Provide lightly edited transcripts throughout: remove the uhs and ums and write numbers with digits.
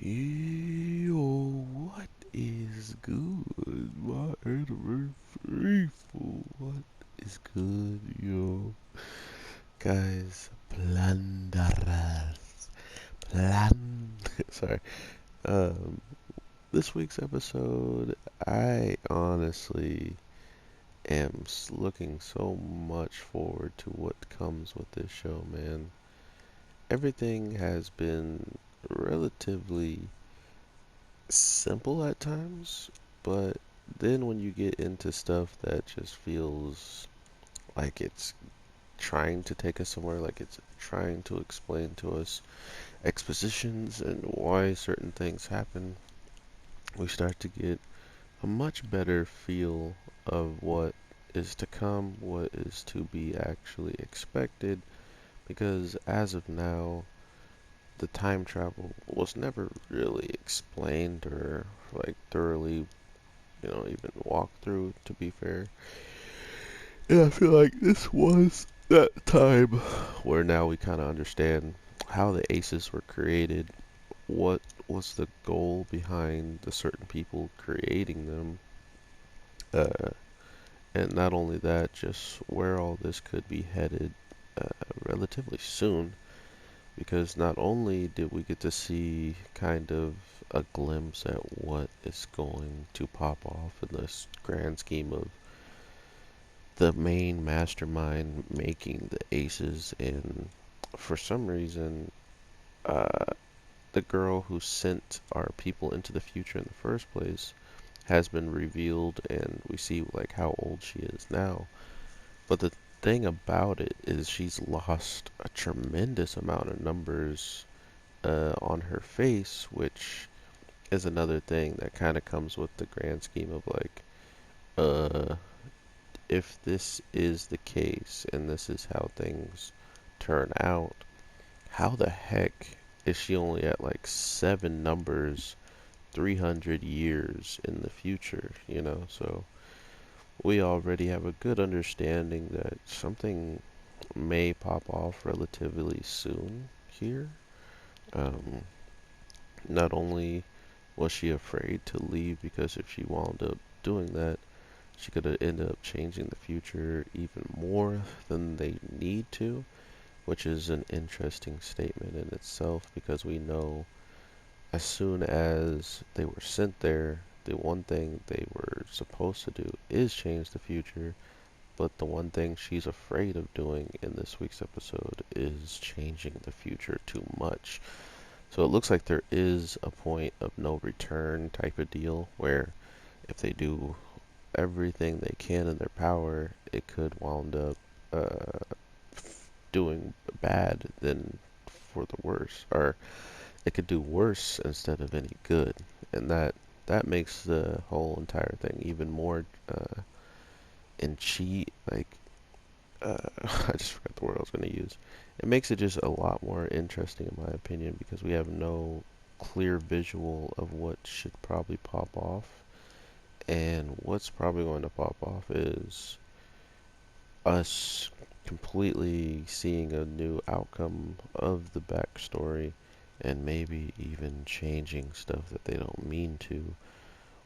Yo, what is good? My anniversary fool. What is good, yo? Guys, plunderers. Sorry. Um, this week's episode, I honestly am looking so much forward to what comes with this show, man. Everything has been relatively simple at times, but then when you get into stuff that just feels like it's trying to take us somewhere, like it's trying to explain to us expositions and why certain things happen, we start to get a much better feel of what is to come, what is to be actually expected, because as of now, the time travel was never really explained or like thoroughly even walk through, to be fair. And I feel like this was that time where now we kind of understand how the aces were created, what was the goal behind the certain people creating them, uh, and not only that, just where all this could be headed relatively soon. Because not only did we get to see kind of a glimpse at what is going to pop off in this grand scheme of the main mastermind making the aces, and for some reason, uh, the girl who sent our people into the future in the first place has been revealed, and we see like how old she is now. But the thing about it is she's lost a tremendous amount of numbers on her face, which is another thing that kind of comes with the grand scheme of like, uh, if this is the case and this is how things turn out, how the heck is she only at like seven numbers 300 years in the future, you know? So we already have a good understanding that something may pop off relatively soon here. Um, Not only was she afraid to leave because if she wound up doing that, she could have ended up changing the future even more than they need to, which is an interesting statement in itself because we know as soon as they were sent there, the one thing they were supposed to do is change the future, but the one thing she's afraid of doing in this week's episode is changing the future too much. So it looks like there is a point of no return type of deal where if they do everything they can in their power, it could wound up uh, doing bad than for the worse, or it could do worse instead of any good, and that makes the whole entire thing even more in cheat. Like I just forgot the word I was going to use. It makes it just a lot more interesting, in my opinion, because we have no clear visual of what should probably pop off, and what's probably going to pop off is us completely seeing a new outcome of the backstory and maybe even changing stuff that they don't mean to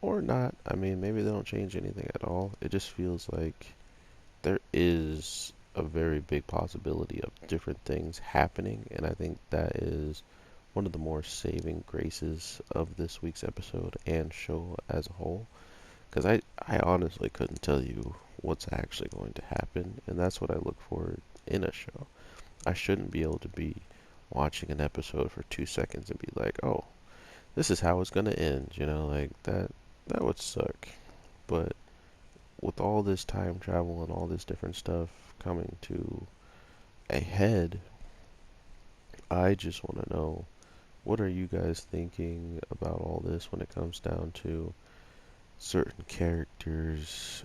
or not. I mean, maybe they don't change anything at all. It just feels like there is a very big possibility of different things happening, and I think that is one of the more saving graces of this week's episode and show as a whole. Because I honestly couldn't tell you what's actually going to happen, and that's what I look for in a show. I shouldn't be able to be watching an episode for 2 seconds and be like, oh, this is how it's going to end, like that would suck. But with all this time travel and all this different stuff coming to a head, I just want to know, what are you guys thinking about all this when it comes down to certain characters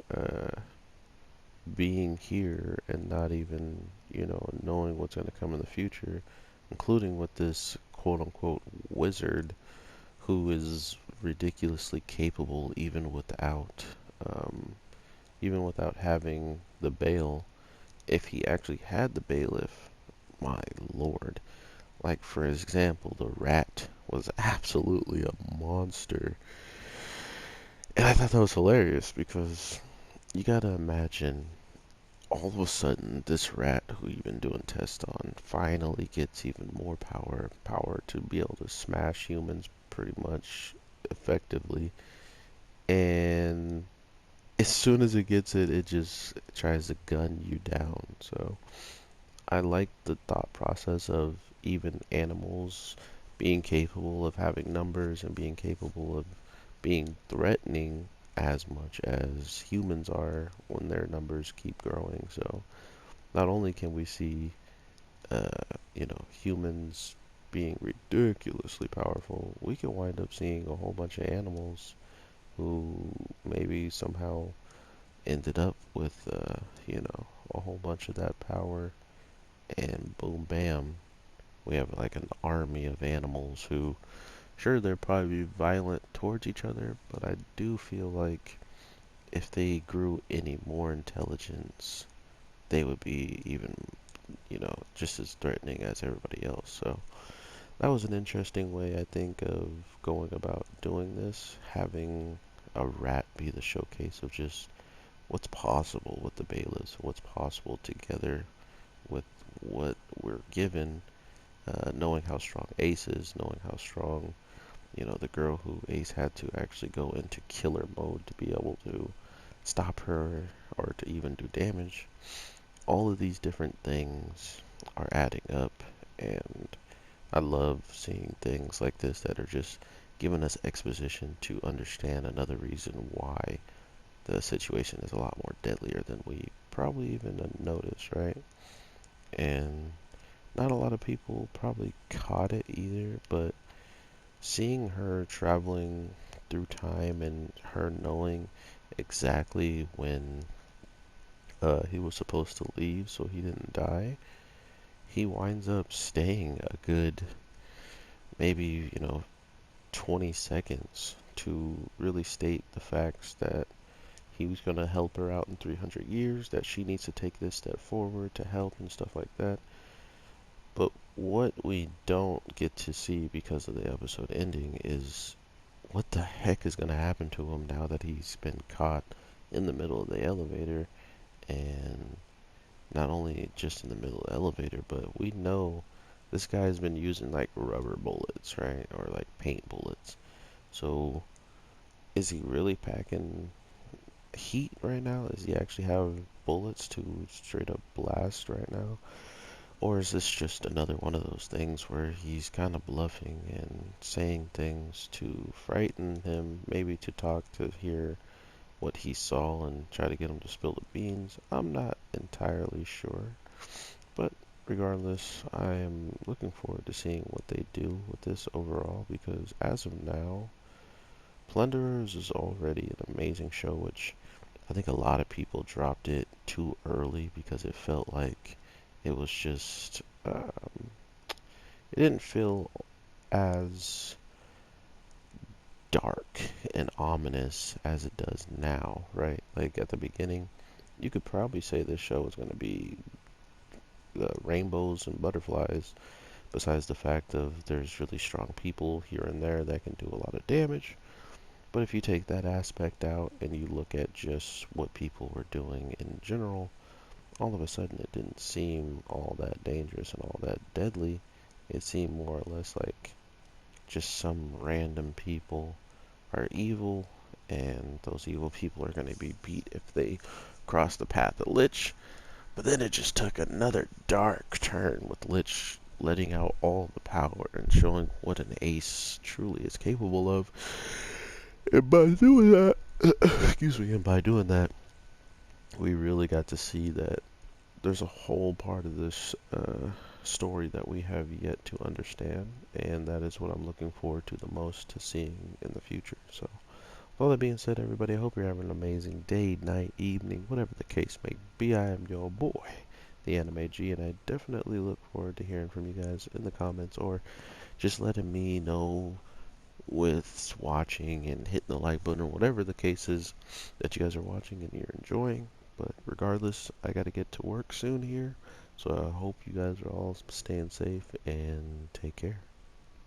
being here and not even, knowing what's going to come in the future, including with this quote unquote wizard who is ridiculously capable um, even without having the bail. If he actually had the bailiff, my lord. Like, for example, the rat was absolutely a monster. And I thought that was hilarious because you gotta imagine all of a sudden this rat who you've been doing tests on finally gets even more power to be able to smash humans pretty much effectively. And as soon as it gets it, it just tries to gun you down. So I like the thought process of even animals being capable of having numbers and being capable of being threatening as much as humans are when their numbers keep growing. So not only can we see, uh, humans being ridiculously powerful, we can wind up seeing a whole bunch of animals who maybe somehow ended up with, a whole bunch of that power, and boom, bam, we have like an army of animals who, sure, they're probably violent towards each other, but I do feel like if they grew any more intelligence, they would be even, just as threatening as everybody else. So that was an interesting way, I think, of going about doing this, having a rat be the showcase of just what's possible with the bailiffs, what's possible together with what we're given, knowing how strong Ace is, knowing how strong, the girl who Ace had to actually go into killer mode to be able to stop her or to even do damage. All of these different things are adding up, and I love seeing things like this that are just giving us exposition to understand another reason why the situation is a lot more deadlier than we probably even noticed, right? And not a lot of people probably caught it either, but seeing her traveling through time and her knowing exactly when he was supposed to leave so he didn't die, he winds up staying a good maybe, 20 seconds to really state the facts that he was going to help her out in 300 years, that she needs to take this step forward to help and stuff like that. But what we don't get to see because of the episode ending is what the heck is going to happen to him now that he's been caught in the middle of the elevator, and not only just in the middle of the elevator, but we know this guy's been using like rubber bullets, right? Or like paint bullets. So is he really packing heat right now? Does he actually have bullets to straight up blast right now? Or is this just another one of those things where he's kind of bluffing and saying things to frighten him, maybe to talk to hear what he saw and try to get him to spill the beans? I'm not entirely sure. But regardless, I am looking forward to seeing what they do with this overall, because as of now, Plunderers is already an amazing show, which I think a lot of people dropped it too early because it felt like it was just, it didn't feel as dark and ominous as it does now, right? Like at the beginning, you could probably say this show is going to be rainbows and butterflies, besides the fact of there's really strong people here and there that can do a lot of damage. But if you take that aspect out and you look at just what people were doing in general, all of a sudden it didn't seem all that dangerous and all that deadly. It seemed more or less like just some random people are evil, and those evil people are going to be beat if they cross the path of Lich. But then it just took another dark turn with Lich letting out all the power and showing what an ace truly is capable of. And by doing that, excuse me, and by doing that, we really got to see that there's a whole part of this story that we have yet to understand, and that is what I'm looking forward to the most to seeing in the future. So, with all that being said, everybody, I hope you're having an amazing day, night, evening, whatever the case may be. I am your boy, the Anime G, and I definitely look forward to hearing from you guys in the comments, or just letting me know with watching and hitting the like button, or whatever the case is that you guys are watching and you're enjoying. But regardless, I got to get to work soon here, so I hope you guys are all staying safe and take care.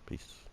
Peace.